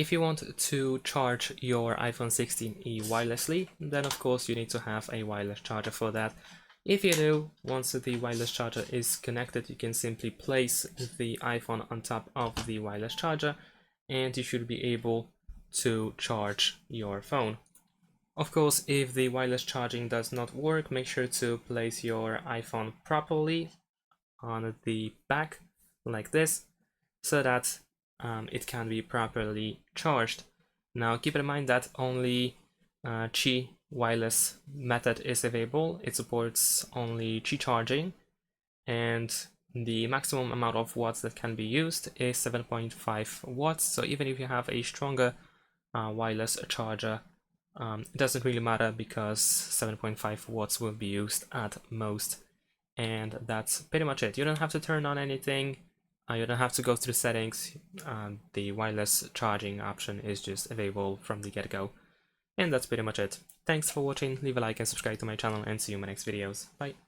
If you want to charge your iPhone 16e wirelessly, then of course you need to have a wireless charger for that. If you do, once the wireless charger is connected, you can simply place the iPhone on top of the wireless charger and you should be able to charge your phone. Of course, if the wireless charging does not work, make sure to place your iPhone properly on the back like this so that it can be properly charged. Now keep in mind that only Qi wireless method is available. It supports only Qi charging, and the maximum amount of watts that can be used is 7.5 watts. So even if you have a stronger wireless charger, it doesn't really matter because 7.5 watts will be used at most. And that's pretty much it. You don't have to turn on anything. You don't have to go through settings. The wireless charging option is just available from the get-go. And that's pretty much it. Thanks for watching, leave a like and subscribe to my channel, and see you in my next videos. Bye!